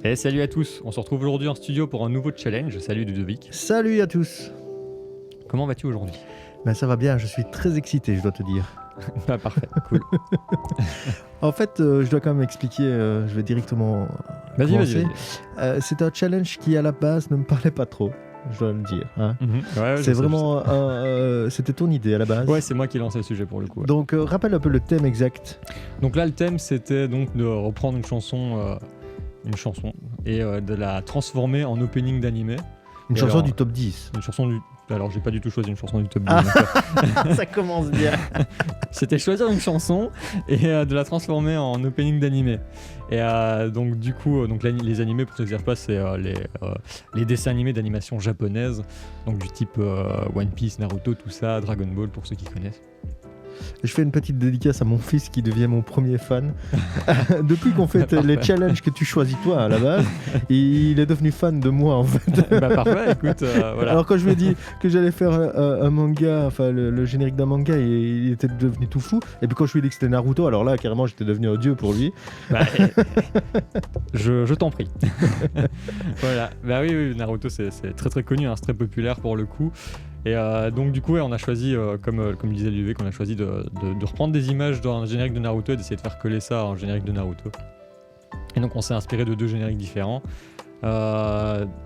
Et salut à tous, on se retrouve aujourd'hui en studio pour un nouveau challenge. Salut Ludovic. Salut à tous. Comment vas-tu aujourd'hui? Ben, ça va bien, je suis très excité, je dois te dire. Ah, parfait, cool. En fait, je dois quand même expliquer, je vais directement Vas-y. c'est un challenge qui à la base ne me parlait pas trop, je dois le dire. Hein. Ouais, c'est vraiment, c'était ton idée à la base. Ouais, c'est moi qui ai lancé le sujet pour le coup. Ouais. Donc rappelle un peu le thème exact. Donc là, le thème c'était donc de reprendre une chanson et de la transformer en opening d'animé. Une Et chanson alors, du top 10. Une chanson du... Alors j'ai pas du tout choisi une chanson du top 10. Ça commence bien. C'était choisir une chanson et de la transformer en opening d'animé. Et donc du coup, les animés, pour ceux qui ne savent pas, c'est les dessins animés d'animation japonaise, donc du type One Piece, Naruto, tout ça, Dragon Ball pour ceux qui connaissent. Je fais une petite dédicace à mon fils qui devient mon premier fan. Depuis qu'on fait les challenges que tu choisis toi à la base, il est devenu fan de moi en fait. Bah parfait, écoute, voilà. Alors quand je lui ai dit que j'allais faire un manga, enfin le générique d'un manga, il était devenu tout fou. Et puis quand je lui ai dit que c'était Naruto, alors là carrément j'étais devenu un dieu pour lui. Bah, je t'en prie. Voilà. Bah oui, Naruto c'est très très connu, hein, c'est très populaire pour le coup. Et donc du coup on a choisi, comme disait Ludovic, on a choisi de reprendre des images d'un générique de Naruto et d'essayer de faire coller ça en générique de Naruto. Et donc on s'est inspiré de deux génériques différents.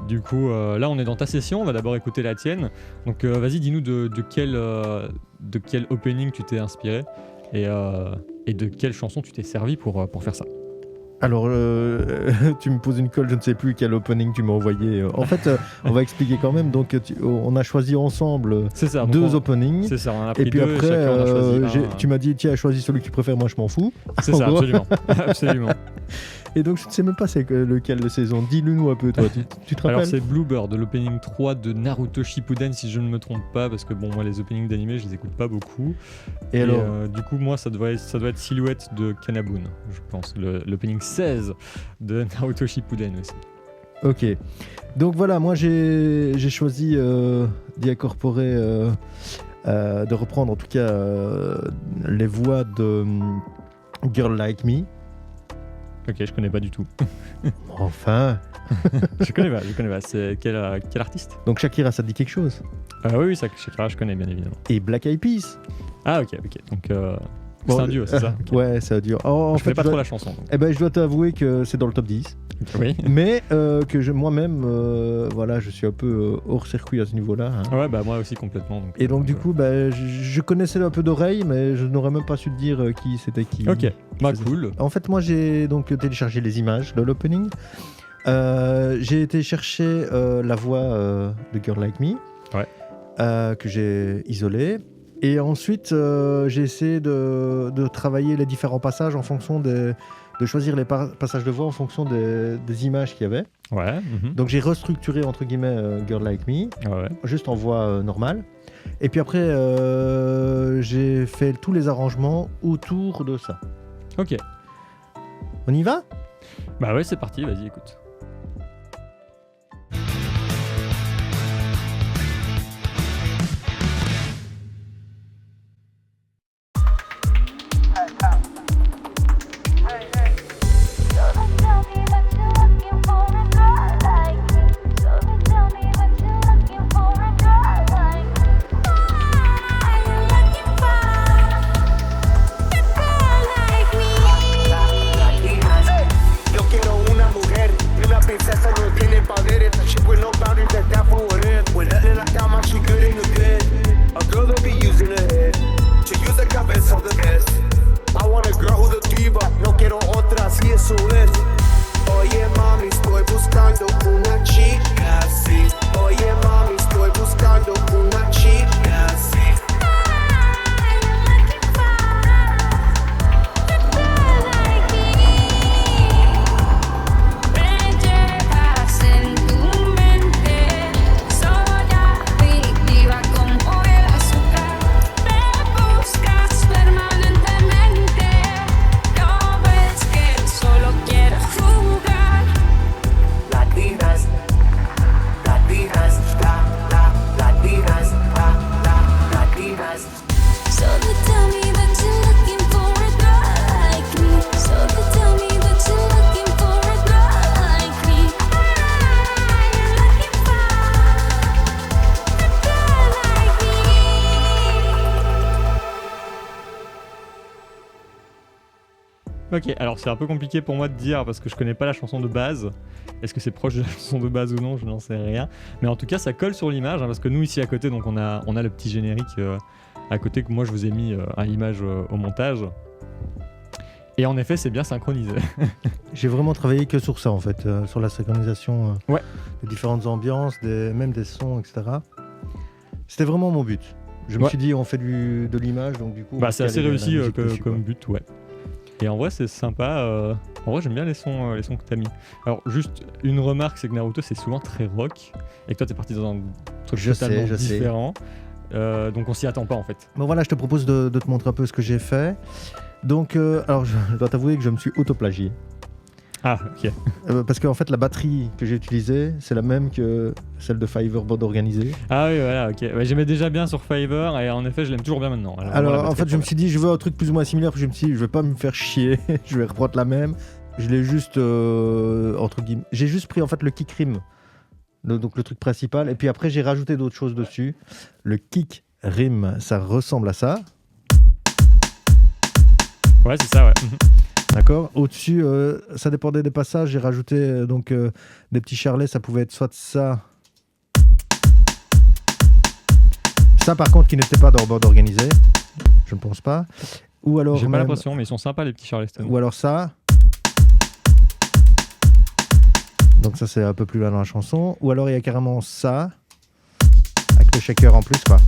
Du coup là on est dans ta session, on va d'abord écouter la tienne. Donc vas-y, dis-nous de quel opening tu t'es inspiré et de quelle chanson tu t'es servi pour faire ça. Alors, tu me poses une colle, je ne sais plus quel opening tu m'as envoyé. En fait, on va expliquer quand même. Donc, on a choisi ensemble deux openings. C'est ça, on a pris et puis deux, après, chacun en a choisi un. Tu m'as dit, tiens, choisis celui que tu préfères, moi je m'en fous. C'est ça, absolument. Absolument. Et donc, je ne sais même pas c'est lequel de saison. Dis-le-nous un peu, toi. Tu te rappelles? Alors, c'est Bluebird, de l'opening 3 de Naruto Shippuden, si je ne me trompe pas, parce que bon, moi, les openings d'animé, je les écoute pas beaucoup. Et alors, du coup, moi, ça doit être Silhouette de Kanabun, je pense. L'opening 16 de Naruto Shippuden aussi. Ok. Donc voilà, moi, j'ai choisi d'y incorporer, de reprendre en tout cas les voix de Girl Like Me. Ok, je connais pas du tout. Enfin. Je connais pas. C'est quel artiste? Donc Shakira, ça te dit quelque chose? Oui, Shakira, je connais bien évidemment. Et Black Eyed Peas. Ah ok. Donc c'est un duo, c'est ça? Okay. Ouais, c'est un duo. En je connais pas trop la chanson. Donc. Eh ben, je dois t'avouer que c'est dans le top 10. Oui. Mais que moi-même, voilà, je suis un peu hors circuit à ce niveau-là. Hein. Ouais, bah moi aussi complètement. Donc, et donc du coup, bah, je connaissais un peu d'oreille, mais je n'aurais même pas su te dire qui c'était qui. Ok, bah cool. En fait, moi j'ai donc téléchargé les images de l'opening. J'ai été chercher la voix de Girl Like Me, que j'ai isolée. Et ensuite, j'ai essayé de travailler les différents passages en fonction de choisir les passages de voix en fonction des images qu'il y avait. Ouais. Donc j'ai restructuré entre guillemets Girl Like Me, juste en voix normale. Et puis après, j'ai fait tous les arrangements autour de ça. Ok. On y va? Bah ouais, c'est parti, vas-y, écoute. Ok, alors c'est un peu compliqué pour moi de dire parce que je connais pas la chanson de base. Est-ce que c'est proche de la chanson de base ou non, je n'en sais rien. Mais en tout cas, ça colle sur l'image parce que nous ici à côté, donc on a le petit générique à côté que moi je vous ai mis à l'image au montage. Et en effet, c'est bien synchronisé. J'ai vraiment travaillé que sur ça en fait, sur la synchronisation ouais. des différentes ambiances, même des sons, etc. C'était vraiment mon but. Je me suis dit, on fait de l'image, donc du coup... c'est assez réussi comme but, ouais. Et en vrai, c'est sympa. En vrai, j'aime bien les sons que t'as mis. Alors, juste une remarque, c'est que Naruto, c'est souvent très rock. Et que toi, t'es parti dans un truc totalement différent. Donc, on s'y attend pas, en fait. Bon, voilà, je te propose de te montrer un peu ce que j'ai fait. Donc, alors, je dois t'avouer que je me suis auto-plagié. Ah, ok. Parce qu'en fait, la batterie que j'ai utilisée, c'est la même que celle de Fiverr Bande Organisée. Ah oui, voilà, ok. Ouais, j'aimais déjà bien sur Fiverr et en effet, je l'aime toujours bien maintenant. Alors en fait, je me suis dit, je veux un truc plus ou moins similaire. Puis je me suis dit, je vais pas me faire chier. Je vais reprendre la même. Je l'ai juste, entre guillemets, j'ai juste pris en fait le kick rim. Donc le truc principal. Et puis après, j'ai rajouté d'autres choses dessus. Le kick rim, ça ressemble à ça. Ouais, c'est ça, ouais. D'accord. Au-dessus, ça dépendait des passages. J'ai rajouté donc des petits charlets. Ça pouvait être soit ça. Ça, par contre, qui n'était pas dans Bande Organisée. Je ne pense pas. Ou alors. J'ai pas l'impression, mais ils sont sympas les petits charlets. Ou alors ça. Donc ça, c'est un peu plus loin dans la chanson. Ou alors il y a carrément ça. Avec le shaker en plus, quoi.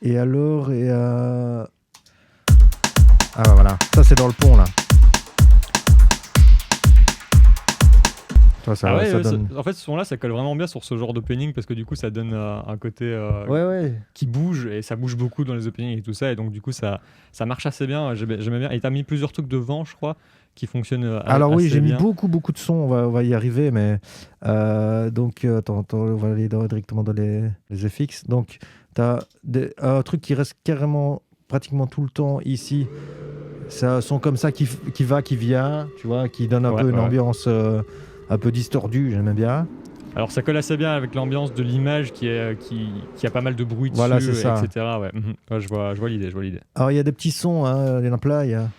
Et alors, il y a. Ah bah voilà, ça c'est dans le pont là. Toi, ça donne... En fait, ce son-là, ça colle vraiment bien sur ce genre d'opening parce que du coup, ça donne un côté qui bouge et ça bouge beaucoup dans les openings et tout ça. Et donc, du coup, ça marche assez bien. J'aimais bien. Et t'as mis plusieurs trucs devant, je crois, qui fonctionnent Alors oui, j'ai mis bien. beaucoup de sons. On va y arriver, mais donc attends, on va aller directement dans les FX. Donc, t'as un truc qui reste carrément pratiquement tout le temps ici. C'est un son comme ça qui va, qui vient, tu vois, qui donne un peu une ambiance un peu distordue, j'aime bien. Alors ça colle assez bien avec l'ambiance de l'image qui a pas mal de bruit dessus, voilà, c'est ça. etc. Ouais. Ouais, je vois l'idée. Alors il y a des petits sons, hein, il y en a plein, il y a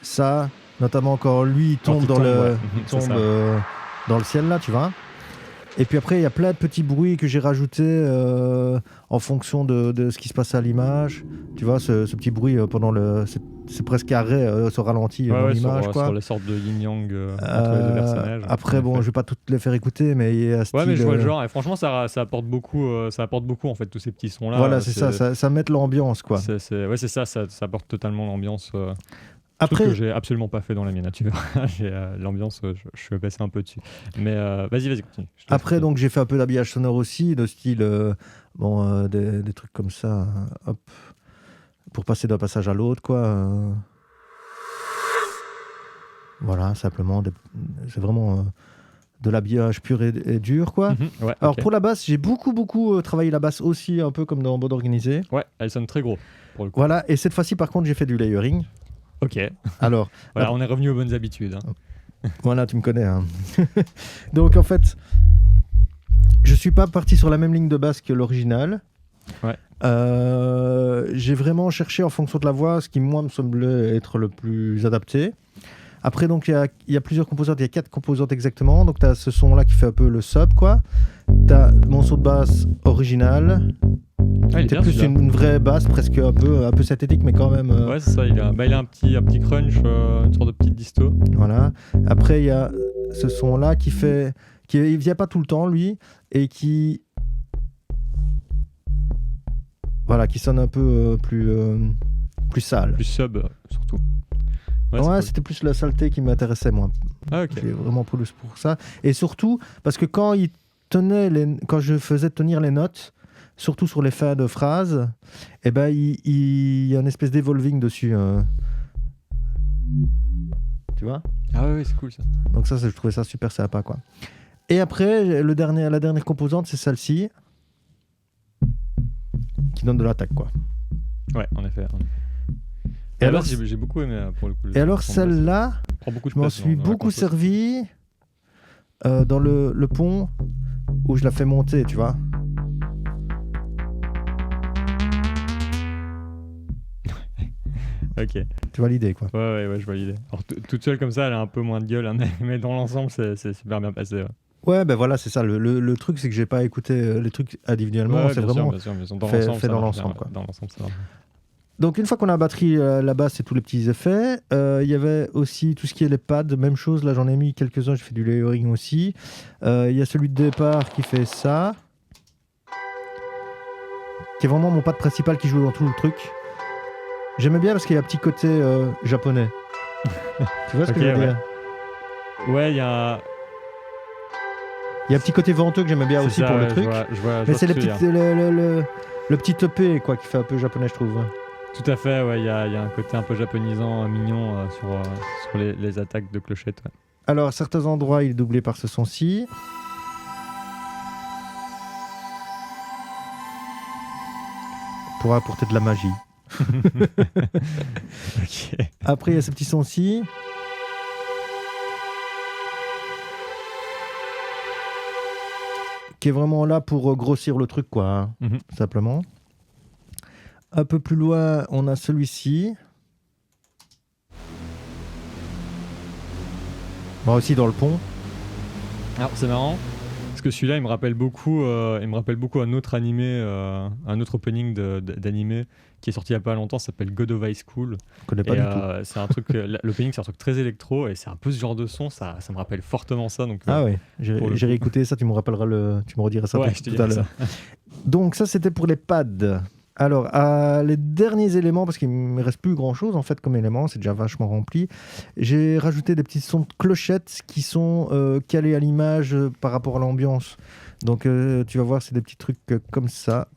ça, notamment quand lui il tombe dans le ciel là, tu vois. Et puis après, il y a plein de petits bruits que j'ai rajoutés en fonction de ce qui se passe à l'image. Tu vois, ce petit bruit pendant le... C'est presque arrêt, ce ralenti dans l'image. Sur les sortes de yin-yang entre les deux personnages. Après, bon, je vais pas toutes les faire écouter, mais il y a mais je vois le genre. Et franchement, ça apporte beaucoup en fait, tous ces petits sons-là. Voilà, c'est ça met l'ambiance, quoi. C'est ça, ça apporte totalement l'ambiance. Après, que j'ai absolument pas fait dans la miniature. L'ambiance, je suis passé un peu dessus. Mais vas-y, continue. Après, donc, j'ai fait un peu d'habillage sonore aussi, de style, des trucs comme ça, hop, pour passer d'un passage à l'autre, quoi. Voilà, simplement, c'est vraiment de l'habillage pur et dur, quoi. Alors, pour la basse, j'ai beaucoup travaillé la basse aussi, un peu comme dans Bande Organisée. Ouais, elle sonne très gros, pour le coup. Voilà, et cette fois-ci, par contre, j'ai fait du layering. Ok. Alors, voilà, on est revenu aux bonnes habitudes. Hein. Voilà, tu me connais. Hein. Donc en fait, je suis pas parti sur la même ligne de basse que l'original. Ouais. J'ai vraiment cherché en fonction de la voix ce qui moi me semblait être le plus adapté. Après, donc il y a plusieurs composantes, il y a 4 composantes exactement. Donc tu as ce son là qui fait un peu le sub, quoi. Tu as mon son de basse original. C'est plus une vraie basse, presque un peu synthétique, mais quand même. Ouais, c'est ça. Il a un petit crunch, une sorte de petite disto. Voilà. Après, il y a ce son-là qui vient pas tout le temps, lui, et qui sonne un peu plus sale. Plus sub, surtout. Ouais, cool. C'était plus la saleté qui m'intéressait, moi. Ah, ok. J'ai vraiment plus pour ça. Et surtout, parce que quand je faisais tenir les notes, surtout sur les fins de phrases, eh ben, il y a une espèce d'évolving dessus. Tu vois ? Ah oui, c'est cool ça. Donc ça, je trouvais ça super sympa, quoi. Et après, la dernière composante, c'est celle-ci, qui donne de l'attaque, quoi. Ouais, en effet. Et alors, j'ai beaucoup aimé pour le coup. Et alors celle-là, je m'en suis beaucoup servi dans le pont où je la fais monter, tu vois. Ok. Tu vois l'idée, quoi. Ouais, je vois l'idée. Alors, toute seule comme ça, elle a un peu moins de gueule, hein, mais dans l'ensemble, c'est super bien passé. Ouais. Ouais, ben voilà, c'est ça. Le truc, c'est que j'ai pas écouté les trucs individuellement. C'est vraiment fait dans l'ensemble, quoi. Dans l'ensemble, ça va. Donc une fois qu'on a batterie la basse et tous les petits effets, il y avait aussi tout ce qui est les pads, même chose, là j'en ai mis quelques-uns, j'ai fait du layering aussi. Il y a celui de départ qui fait ça, qui est vraiment mon pad principal qui joue dans tout le truc. J'aimais bien parce qu'il y a un petit côté japonais. Tu vois ce que je veux dire ? Ouais, il y a... Il y a un petit côté venteux que j'aimais bien aussi ça, pour le truc. Je vois mais c'est le petit EP quoi, qui fait un peu japonais, je trouve. Tout à fait, ouais, il y a un côté un peu japonisant, mignon sur les attaques de clochette. Ouais. Alors, à certains endroits, il est doublé par ce son-ci. Pour apporter de la magie. Okay. Après, il y a ce petit son-ci. Qui est vraiment là pour grossir le truc, quoi, hein, simplement. Un peu plus loin, on a celui-ci. Moi aussi dans le pont. Alors c'est marrant parce que celui-là, il me rappelle beaucoup un autre animé, un autre opening d'animé qui est sorti il y a pas longtemps. Ça s'appelle God of High School. Je connais pas du tout. C'est un truc, l'opening, c'est un truc très électro et c'est un peu ce genre de son. Ça me rappelle fortement ça. Donc, ouais, j'ai réécouté ça. Tu me rediras ça tout à l'heure. Donc ça, c'était pour les pads. Alors, les derniers éléments, parce qu'il ne me reste plus grand-chose en fait comme élément, c'est déjà vachement rempli, j'ai rajouté des petits sons de clochettes qui sont calés à l'image par rapport à l'ambiance. Donc tu vas voir, c'est des petits trucs comme ça.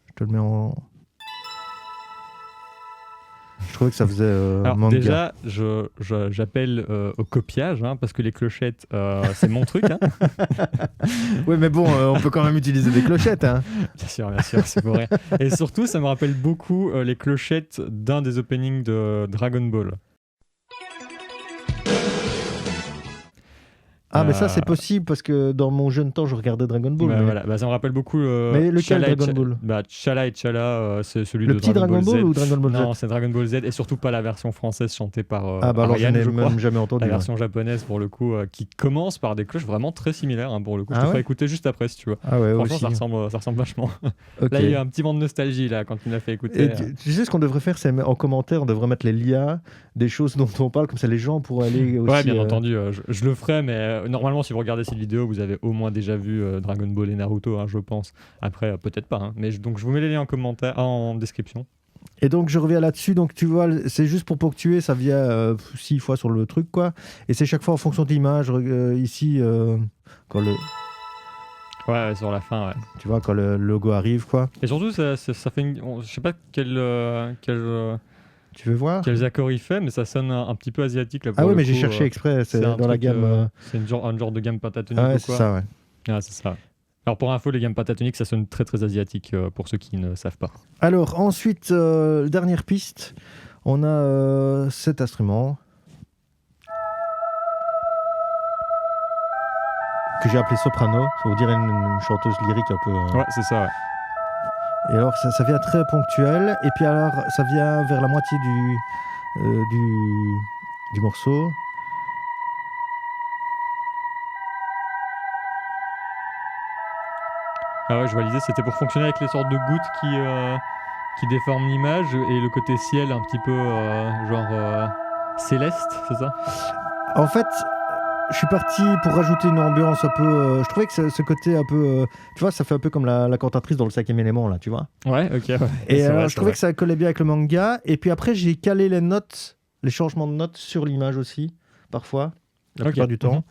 Je te le mets en... Je trouvais que ça faisait Alors manga. Déjà, j'appelle au copiage, hein, parce que les clochettes, c'est mon truc. Hein. Oui, mais bon, on peut quand même utiliser des clochettes. Hein. Bien sûr, c'est pour rien. Et surtout, ça me rappelle beaucoup les clochettes d'un des openings de Dragon Ball. Ah, mais ça, c'est possible parce que dans mon jeune temps, je regardais Dragon Ball. Bah, voilà. Ça me rappelle beaucoup. Mais lequel Dragon Ball Chala et Chala, c'est celui le de petit Dragon Ball ou Dragon Ball Z? Non, c'est Dragon Ball Z et surtout pas la version française chantée par alors Ariane, je n'ai même jamais entendu. La version japonaise, pour le coup, qui commence par des cloches vraiment très similaires, hein, pour le coup. Je te ferai écouter juste après si tu veux. Ah ouais, franchement, aussi. ça ressemble vachement. Okay. Là, il y a un petit vent de nostalgie là, quand tu me l'as fait écouter. Et tu sais ce qu'on devrait faire, c'est en commentaire, on devrait mettre les liens des choses dont on parle, comme ça les gens pourraient aller aussi... Ouais, bien entendu, je le ferai, mais normalement, si vous regardez cette vidéo, vous avez au moins déjà vu Dragon Ball et Naruto, hein, je pense. Après, peut-être pas. Hein. Mais donc, je vous mets les liens en commentaire, en description. Et donc, je reviens là-dessus. Donc, tu vois, c'est juste pour ponctuer, ça vient 6 fois sur le truc, quoi. Et c'est chaque fois en fonction de l'image. Ici, quand le... Ouais, sur la fin, ouais. Tu vois, quand le logo arrive, quoi. Et surtout, ça fait une... Je sais pas tu veux voir quels accords il fait, mais ça sonne un petit peu asiatique. Là, ah oui, mais j'ai cherché exprès, c'est dans la gamme... C'est un genre de gamme pentatonique ou quoi. C'est ça, ouais. Ah, c'est ça. Alors pour info, les gammes pentatoniques, ça sonne très très asiatique pour ceux qui ne savent pas. Alors ensuite, dernière piste, on a cet instrument que j'ai appelé soprano, ça veut dire une chanteuse lyrique un peu... Ouais, c'est ça, ouais. Et alors ça vient très ponctuel, et puis alors ça vient vers la moitié du morceau. Ah ouais, je vois l'idée, c'était pour fonctionner avec les sortes de gouttes qui déforment l'image et le côté ciel un petit peu céleste, c'est ça ? En fait, je suis parti pour rajouter une ambiance un peu... je trouvais que ce côté un peu... tu vois, ça fait un peu comme la cantatrice dans le 5e élément, là, tu vois. Ouais, ok. Ouais. Et je trouvais que ça collait bien avec le manga. Et puis après, j'ai calé les notes, les changements de notes sur l'image aussi, parfois, la plupart du temps.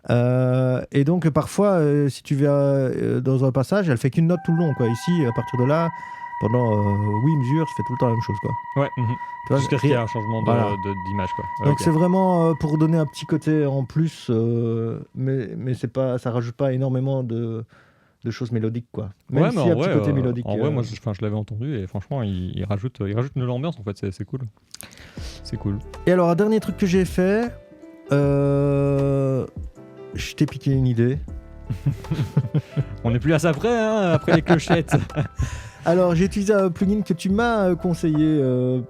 Et donc, parfois, si tu vas dans un passage, elle fait qu'une note tout le long, quoi. Ici, à partir de là, pendant 8 mesures, ça fait tout le temps la même chose, quoi. Ouais. Jusqu'à ce qu'il y ait un changement d'image, quoi. Ouais, donc c'est vraiment pour donner un petit côté en plus, mais c'est pas, ça rajoute pas énormément de choses mélodiques, quoi. Même s'il y a un petit côté mélodique. En vrai, moi, je l'avais entendu et franchement, il rajoute de l'ambiance, en fait. C'est cool. C'est cool. Et alors, un dernier truc que j'ai fait, je t'ai piqué une idée. On n'est plus à ça près, hein, après les clochettes. Alors, j'ai utilisé un plugin que tu m'as conseillé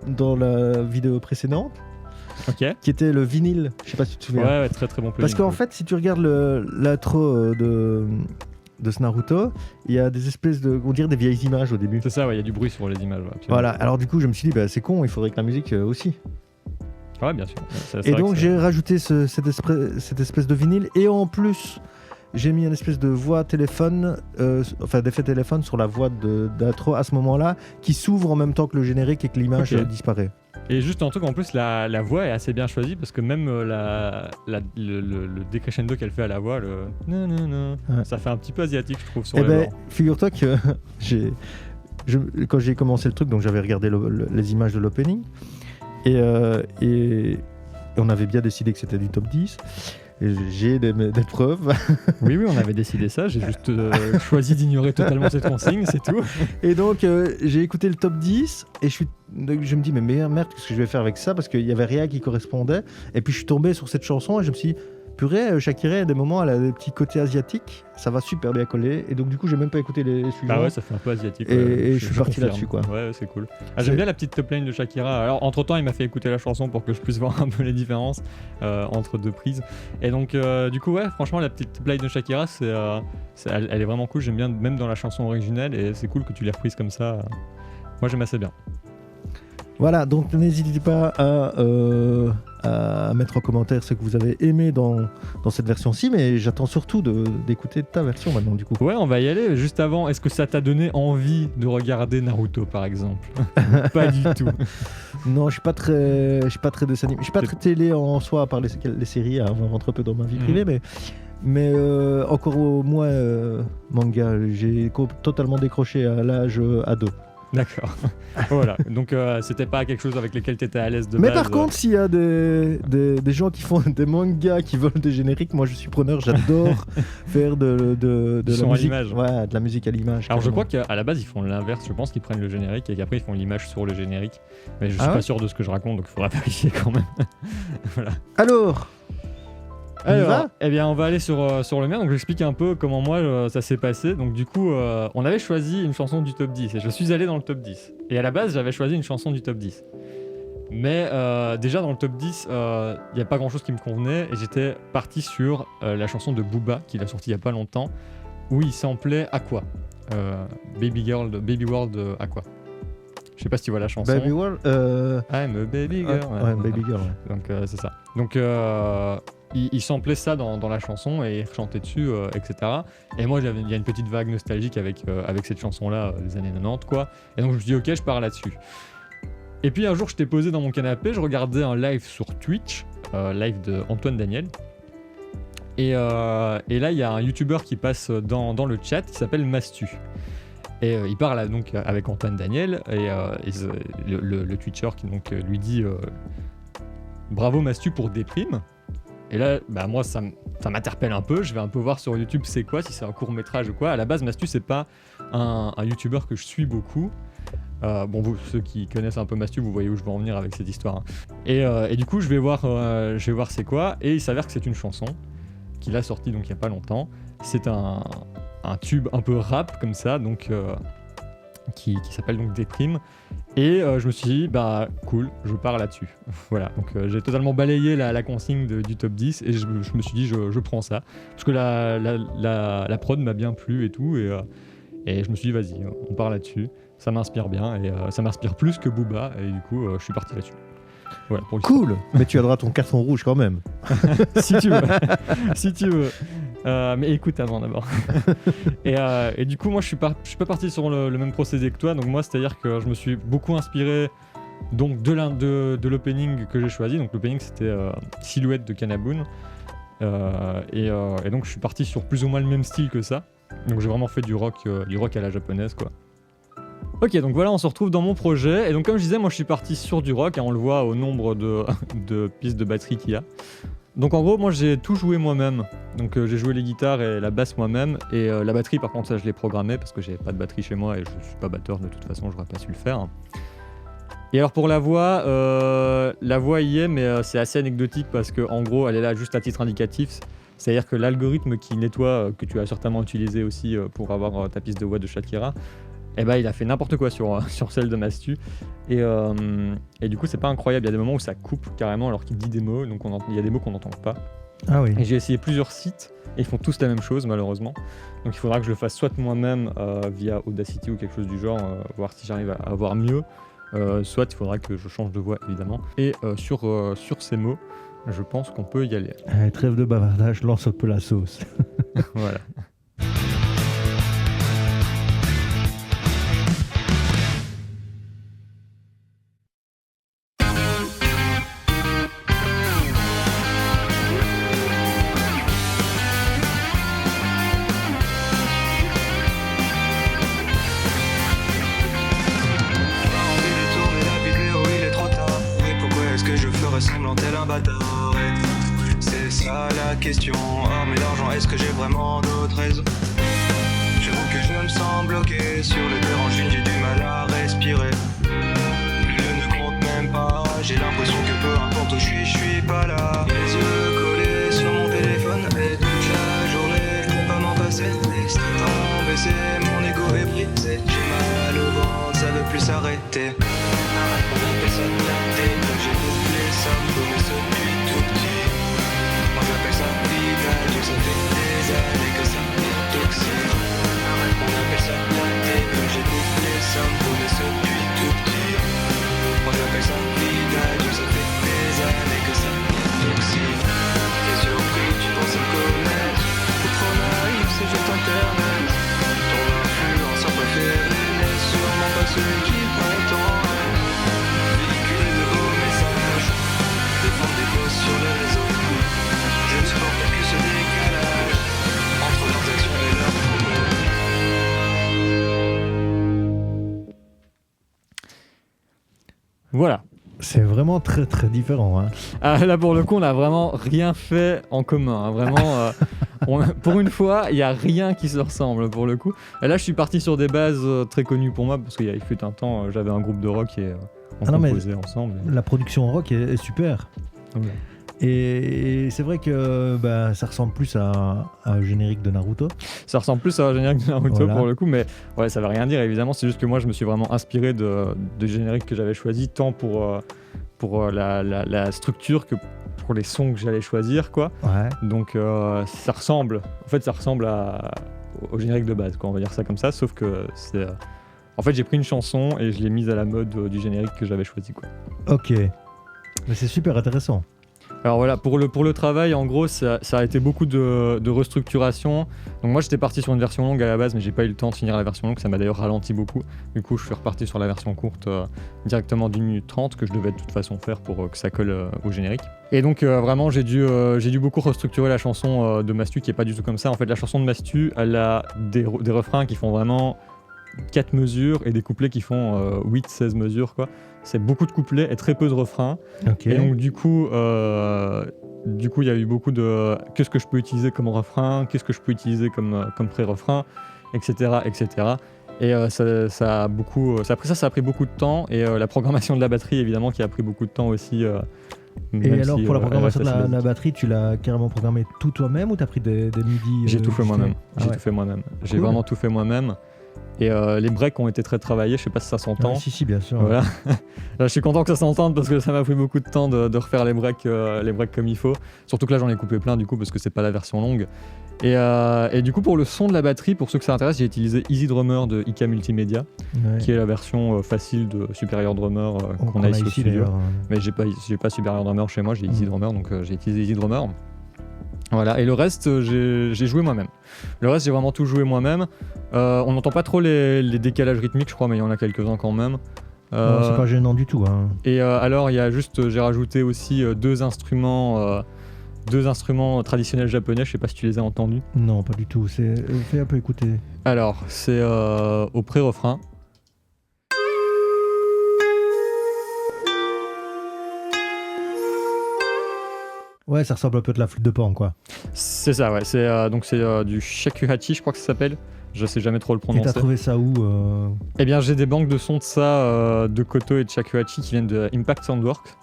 dans la vidéo précédente. Ok. Qui était le vinyle. Je sais pas si tu te souviens. Ouais, très très bon plugin. Parce qu'en fait, si tu regardes l'intro de ce Naruto, il y a des espèces de, on dirait des vieilles images au début. C'est ça, ouais, il y a du bruit sur les images. Ouais, voilà. Alors du coup, je me suis dit, bah, c'est con, il faudrait que la musique aussi. Ouais, bien sûr. Et donc j'ai rajouté cette espèce de vinyle et en plus. J'ai mis une espèce de voix téléphone, d'effet téléphone sur la voix d'intro à ce moment-là, qui s'ouvre en même temps que le générique et que l'image disparaît. Et juste un truc, en plus, la voix est assez bien choisie parce que même le décrescendo qu'elle fait à la voix, ça fait un petit peu asiatique, je trouve, sur les bords. Figure-toi que quand j'ai commencé le truc, donc j'avais regardé les images de l'opening et on avait bien décidé que c'était du top 10. J'ai des preuves. Oui, on avait décidé ça. J'ai juste choisi d'ignorer totalement cette consigne, c'est tout. Et donc, j'ai écouté le top 10 et je me dis, mais merde, qu'est-ce que je vais faire avec ça ? Parce qu'il n'y avait rien qui correspondait. Et puis, je suis tombé sur cette chanson et je me suis dit, purée, Shakira, à des moments, elle a des petits côtés asiatiques. Ça va super bien coller. Et donc, du coup, j'ai même pas écouté les suivants. Ah ouais, ça fait un peu asiatique. Et je suis parti là-dessus, quoi. Ouais, c'est cool. J'aime bien la petite top line de Shakira. Alors, entre-temps, il m'a fait écouter la chanson pour que je puisse voir un peu les différences entre deux prises. Et donc, du coup, ouais, franchement, la petite top line de Shakira, elle est vraiment cool. J'aime bien, même dans la chanson originelle. Et c'est cool que tu l'aies reprise comme ça. Moi, j'aime assez bien. Voilà, donc n'hésitez pas à mettre en commentaire ce que vous avez aimé dans cette version-ci, mais j'attends surtout d'écouter ta version maintenant, du coup. Ouais, on va y aller. Juste avant, est-ce que ça t'a donné envie de regarder Naruto, par exemple ? Pas du tout. Non, je suis pas très dessin animé. Je suis pas très télé en soi, à part les séries, on rentre un peu dans ma vie privée, mais encore moins manga. J'ai totalement décroché à l'âge ado. D'accord. Voilà. Donc c'était pas quelque chose avec lequel t'étais à l'aise de base. Mais par contre, s'il y a des gens qui font des mangas qui volent des génériques, moi je suis preneur. J'adore faire de la musique. Ouais, de la musique à l'image. Alors je crois qu'à la base ils font l'inverse. Je pense qu'ils prennent le générique et qu'après ils font l'image sur le générique. Mais je suis pas sûr de ce que je raconte, donc il faudra vérifier quand même. Voilà. Alors, eh bien, on va aller sur le mien. Donc, j'explique un peu comment moi ça s'est passé. Donc, du coup, on avait choisi une chanson du top 10 et je suis allé dans le top 10. Et à la base, j'avais choisi une chanson du top 10. Mais déjà dans le top 10, il n'y a pas grand chose qui me convenait et j'étais parti sur la chanson de Booba qu'il a sortie il n'y a pas longtemps où il samplait Aqua. Baby World Aqua. Je sais pas si tu vois la chanson. Baby World. I'm a baby girl. Ouais, Baby Girl. Ouais. Donc c'est ça. Donc il samplait ça dans la chanson et il chantait dessus, etc. Et moi il y a une petite vague nostalgique avec cette chanson-là des années 90 quoi. Et donc je me suis dit ok, je pars là-dessus. Et puis un jour j'étais posé dans mon canapé, je regardais un live sur Twitch, live de Antoine Daniel. Et là il y a un youtubeur qui passe dans le chat qui s'appelle Mastu. Et il parle donc avec Antoine Daniel et le Twitcher qui donc lui dit bravo Mastu pour Déprime. Et là, bah moi ça m'interpelle un peu, je vais un peu voir sur YouTube c'est quoi, si c'est un court métrage ou quoi. À la base Mastu c'est pas un youtubeur que je suis beaucoup. Bon, ceux qui connaissent un peu Mastu, vous voyez où je veux en venir avec cette histoire. Hein. Et du coup je vais voir c'est quoi, et il s'avère que c'est une chanson qu'il a sortie donc il y a pas longtemps. C'est un tube un peu rap comme ça, donc qui s'appelle donc Déprime. Et je me suis dit, bah cool, je pars là-dessus. Voilà, donc j'ai totalement balayé la consigne du top 10 et je me suis dit, je prends ça. Parce que la prod m'a bien plu et tout, et je me suis dit, vas-y, on part là-dessus. Ça m'inspire bien, et ça m'inspire plus que Booba, et du coup, je suis parti là-dessus. Voilà, pour cool, mais tu as droit à ton carton rouge quand même. Si tu veux. Si tu veux. Mais écoute avant d'abord. Et du coup moi je suis pas parti sur le même procédé que toi, donc moi c'est à dire que je me suis beaucoup inspiré donc de l'opening que j'ai choisi. Donc l'opening c'était Silhouette de Kanaboon, et donc je suis parti sur plus ou moins le même style que ça, donc j'ai vraiment fait du rock à la japonaise quoi. Ok, donc voilà, on se retrouve dans mon projet, et donc comme je disais, moi je suis parti sur du rock, et on le voit au nombre de pistes de batterie qu'il y a. Donc en gros, moi j'ai tout joué moi-même, donc j'ai joué les guitares et la basse moi-même, et la batterie par contre ça je l'ai programmée parce que j'avais pas de batterie chez moi et je suis pas batteur de toute façon, j'aurais pas su le faire. Et alors pour la voix y est, mais c'est assez anecdotique parce que en gros elle est là juste à titre indicatif, c'est-à-dire que l'algorithme qui nettoie, que tu as certainement utilisé aussi pour avoir ta piste de voix de Shakira, Et bah il a fait n'importe quoi sur celle de Mastu. Et du coup c'est pas incroyable, il y a des moments où ça coupe carrément alors qu'il dit des mots, donc il y a des mots qu'on n'entend pas. Ah oui. Et j'ai essayé plusieurs sites et ils font tous la même chose malheureusement. Donc il faudra que je le fasse soit moi-même via Audacity ou quelque chose du genre, voir si j'arrive à avoir mieux. Soit il faudra que je change de voix évidemment. Et sur ces mots, je pense qu'on peut y aller. Allez, trêve de bavardage, lance un peu la sauce. Voilà. Question. Oh mais l'argent, est-ce que j'ai vraiment d'autres raisons? J'avoue que je me sens bloqué sur les deux rangs, j'ai du mal à respirer. Je ne compte même pas, j'ai l'impression que peu importe où je suis pas là. Les yeux collés sur mon téléphone et toute la journée je peux pas m'en passer. Les temps baissés, mon ego est brisé. J'ai mal au ventre, ça veut plus s'arrêter. On appelle ça de la tête, j'ai oublié ça, mais ce depuis tout petit. Moi j'appelle ça vivage, ça fait des années que ça m'intoxique. On appelle ça la tête, j'ai bouffé ça, mais ce depuis tout petit. Moi j'appelle ça vivage, ça fait des années que ça m'intoxique. T'es surpris, tu penses à me connaître. T'es trop naïf, c'est juste internet. Ton influenceur préféré n'est sûrement pas celui qui prend ton rêve. Véhiculer de beaux messages, défendre des causes sur les réseaux. Je ne supporte plus ce décalage entre leurs actions et leurs propos. Voilà. C'est vraiment très très différent. Hein. Ah, là pour le coup on n'a vraiment rien fait en commun. Hein. Vraiment, pour une fois il n'y a rien qui se ressemble pour le coup. Et là je suis parti sur des bases très connues pour moi parce qu'il fut un temps j'avais un groupe de rock et on composait ensemble. La production rock est super. Ouais. Et c'est vrai que ça ressemble plus à un générique de Naruto. Ça ressemble plus à un générique de Naruto Voilà. pour le coup, mais ouais, ça veut rien dire évidemment. C'est juste que moi je me suis vraiment inspiré de génériques que j'avais choisi, tant pour la structure que pour les sons que j'allais choisir, quoi. Ouais. Donc ça ressemble au générique de base, quoi. On va dire ça comme ça, sauf que c'est. En fait, j'ai pris une chanson et je l'ai mise à la mode du générique que j'avais choisi, quoi. Ok. Mais c'est super intéressant. Alors voilà, pour le travail, en gros, ça a été beaucoup de restructuration. Donc moi, j'étais parti sur une version longue à la base, mais j'ai pas eu le temps de finir la version longue. Ça m'a d'ailleurs ralenti beaucoup. Du coup, je suis reparti sur la version courte directement d'1 minute 30 que je devais de toute façon faire pour que ça colle au générique. Et donc vraiment, j'ai dû beaucoup restructurer la chanson de Mastu qui est pas du tout comme ça. En fait, la chanson de Mastu, elle a des refrains qui font vraiment 4 mesures et des couplets qui font 8-16 mesures, quoi. C'est beaucoup de couplets et très peu de refrains. Okay. Et donc du coup, il y a eu beaucoup de qu'est-ce que je peux utiliser comme refrain, qu'est-ce que je peux utiliser comme pré-refrain, etc. Et ça a pris beaucoup de temps. Et la programmation de la batterie, évidemment, qui a pris beaucoup de temps aussi. Et alors, pour la programmation de la batterie, tu l'as carrément programmé tout toi-même ou t'as pris des MIDI J'ai tout fait moi-même. Tout fait moi-même. J'ai cool. vraiment tout fait moi-même. Et les breaks ont été très travaillés, je sais pas si ça s'entend. Si, bien sûr. Voilà. Là, je suis content que ça s'entende parce que ça m'a pris beaucoup de temps de refaire les breaks comme il faut. Surtout que là, j'en ai coupé plein du coup parce que c'est pas la version longue. Et du coup, pour le son de la batterie, pour ceux que ça intéresse, j'ai utilisé Easy Drummer de IK Multimedia, qui est la version facile de Superior Drummer qu'on a ici au studio. Mais j'ai pas Superior Drummer chez moi, j'ai Easy Drummer, donc j'ai utilisé Easy Drummer. Voilà, et le reste, j'ai joué moi-même. Le reste, j'ai vraiment tout joué moi-même. On n'entend pas trop les décalages rythmiques, je crois, mais il y en a quelques-uns quand même. Non, c'est pas gênant du tout. Hein. Et alors, j'ai rajouté aussi deux instruments traditionnels japonais. Je sais pas si tu les as entendus. Non, pas du tout. Fais un peu écouter. Alors, c'est au pré-refrain. Ouais, ça ressemble un peu de la flûte de Pan, quoi. C'est ça, ouais. C'est du shakuhachi, je crois que ça s'appelle. Je sais jamais trop le prononcer. Et t'as trouvé ça où Eh bien, j'ai des banques de sons de ça, de Koto et de shakuhachi qui viennent de Impact Soundworks.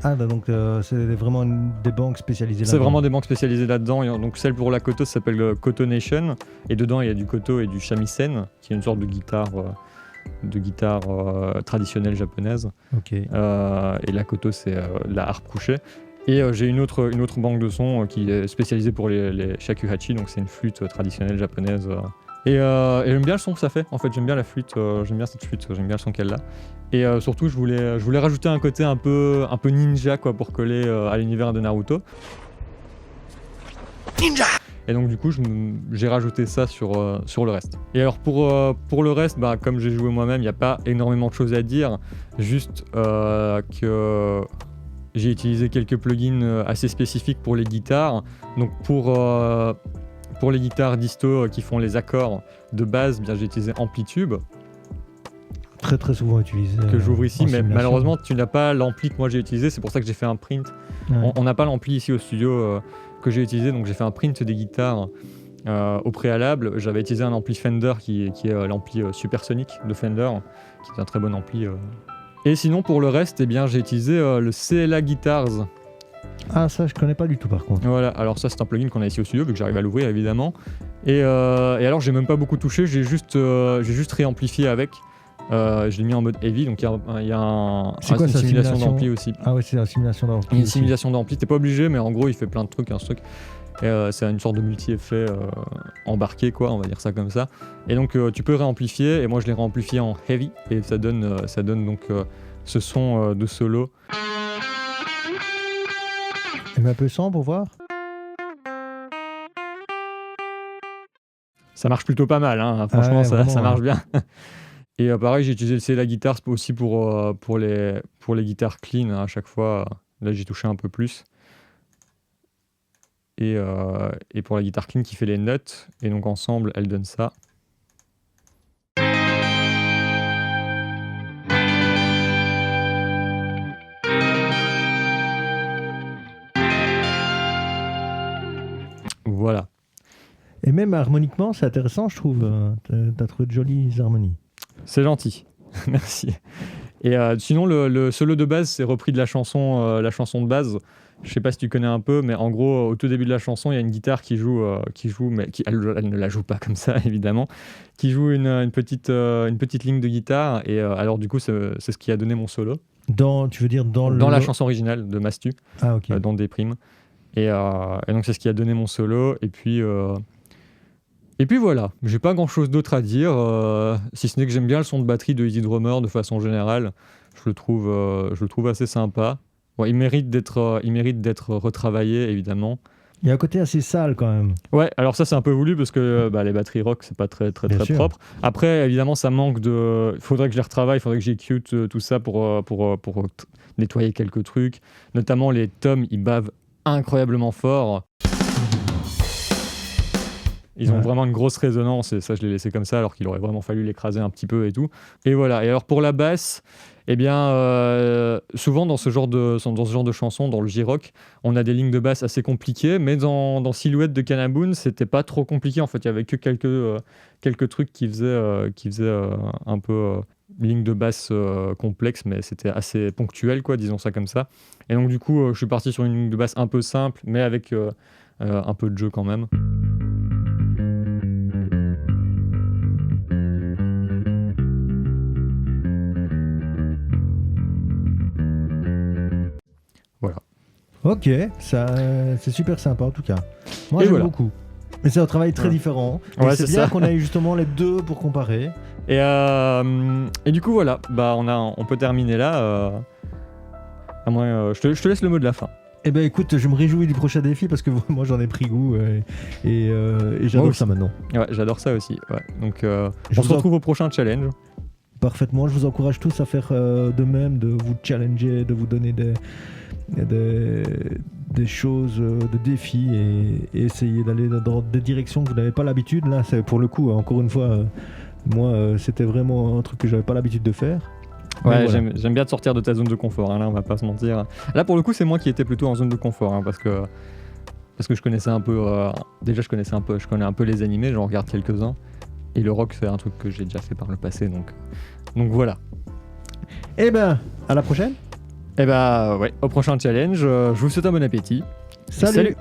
Ah, donc c'est vraiment des banques spécialisées là-dedans. C'est vraiment des banques spécialisées là-dedans. Et donc celle pour la koto s'appelle Koto Nation. Et dedans, il y a du koto et du shamisen, qui est une sorte de guitare traditionnelle japonaise. Ok. Et la koto, c'est la harpe couchée. Et j'ai une autre banque de sons qui est spécialisée pour les shakuhachi, donc c'est une flûte traditionnelle japonaise. Et j'aime bien le son que ça fait, en fait, j'aime bien la flûte, j'aime bien cette flûte, j'aime bien le son qu'elle a. Et surtout, je voulais rajouter un côté un peu ninja, quoi, pour coller à l'univers de Naruto. Ninja! Et donc du coup, j'ai rajouté ça sur le reste. Et alors pour le reste, bah, comme j'ai joué moi-même, il n'y a pas énormément de choses à dire, juste que j'ai utilisé quelques plugins assez spécifiques pour les guitares. Donc pour les guitares disto qui font les accords de base, bien j'ai utilisé Amplitube. Très très souvent utilisé. Que j'ouvre ici, mais simulation. malheureusement tu n'as pas l'ampli que moi j'ai utilisé, c'est pour ça que j'ai fait un print. Ouais. On n'a pas l'ampli ici au studio que j'ai utilisé, donc j'ai fait un print des guitares au préalable. J'avais utilisé un ampli Fender qui est l'ampli supersonique de Fender, qui est un très bon ampli. Et sinon pour le reste, eh bien, j'ai utilisé le CLA Guitars. Ah, ça je connais pas du tout par contre. Voilà, alors ça c'est un plugin qu'on a ici au studio, vu que j'arrive à l'ouvrir évidemment. Et alors j'ai même pas beaucoup touché, j'ai juste réamplifié avec. Je l'ai mis en mode heavy, donc il y a une simulation d'ampli aussi. Ah ouais, c'est la simulation d'ampli. Il y a une simulation d'ampli, t'es pas obligé, mais en gros il fait plein de trucs, un truc. Et c'est une sorte de multi-effet embarqué, quoi, on va dire ça comme ça. Et donc tu peux réamplifier, et moi je l'ai réamplifié en heavy, et ça donne donc ce son de solo. Tu mets un peu sans pour voir. Ça marche plutôt pas mal, hein. Franchement, ouais, ça vraiment, marche bien. Et pareil, j'ai utilisé le CLA Guitars aussi pour les guitares clean, hein, à chaque fois. Là, j'ai touché un peu plus. Et pour la guitare clean qui fait les notes. Et donc ensemble, elles donnent ça. Voilà. Et même harmoniquement, c'est intéressant, je trouve. T'as trouvé de jolies harmonies. C'est gentil, merci. Et sinon, le solo de base, c'est repris de la chanson de base. Je sais pas si tu connais un peu, mais en gros, au tout début de la chanson, il y a une guitare qui joue, mais elle ne la joue pas comme ça, évidemment, qui joue une petite ligne de guitare. Et alors, du coup, c'est ce qui a donné mon solo. Tu veux dire dans la chanson originale de Mastu, ah, ok. dans Des Primes. Et donc, c'est ce qui a donné mon solo. Et puis voilà, j'ai pas grand chose d'autre à dire, si ce n'est que j'aime bien le son de batterie de Easy Drummer de façon générale. Je le trouve assez sympa. Bon, il mérite d'être retravaillé, évidemment. Il y a un côté assez sale quand même. Ouais, alors ça c'est un peu voulu parce que les batteries rock c'est pas très propre. Après évidemment ça manque de. Il faudrait que je les retravaille, il faudrait que j'exécute tout ça pour nettoyer quelques trucs. Notamment les toms, ils bavent incroyablement fort. Ils ont vraiment une grosse résonance et ça je l'ai laissé comme ça alors qu'il aurait vraiment fallu l'écraser un petit peu et tout. Et voilà. Et alors pour la basse, eh bien souvent dans ce genre de chansons, dans le J-rock, on a des lignes de basse assez compliquées, mais dans Silhouette de Kanaboon, c'était pas trop compliqué en fait. Il y avait que quelques trucs qui faisaient un peu ligne de basse complexe, mais c'était assez ponctuel, quoi, disons ça comme ça. Et donc du coup, je suis parti sur une ligne de basse un peu simple, mais avec un peu de jeu quand même. Voilà. Ok, ça, c'est super sympa en tout cas. Moi Et j'aime voilà. beaucoup. Mais c'est un travail très différent. Et Ouais, c'est c'est bien ça. qu'on ait justement les deux pour comparer. Et du coup voilà, on peut terminer là. À moins, je te laisse le mot de la fin. Eh ben écoute, je me réjouis du prochain défi parce que moi j'en ai pris goût et j'adore ça maintenant. Ouais, j'adore ça aussi. Ouais. Donc Je on se vous en- retrouve au prochain challenge. Parfaitement, je vous encourage tous à faire de même, de vous challenger, de vous donner des choses, de défis et essayer d'aller dans des directions que vous n'avez pas l'habitude. Là, c'est pour le coup, encore une fois, moi, c'était vraiment un truc que j'avais pas l'habitude de faire. Ouais, voilà. j'aime bien te sortir de ta zone de confort, hein, là on va pas se mentir. Là pour le coup c'est moi qui étais plutôt en zone de confort, hein, parce que je connaissais un peu, je connais un peu les animés, j'en regarde quelques-uns. Et le rock c'est un truc que j'ai déjà fait par le passé, donc voilà. Eh ben, à la prochaine. Et bah ouais, au prochain challenge, je vous souhaite un bon appétit. Salut.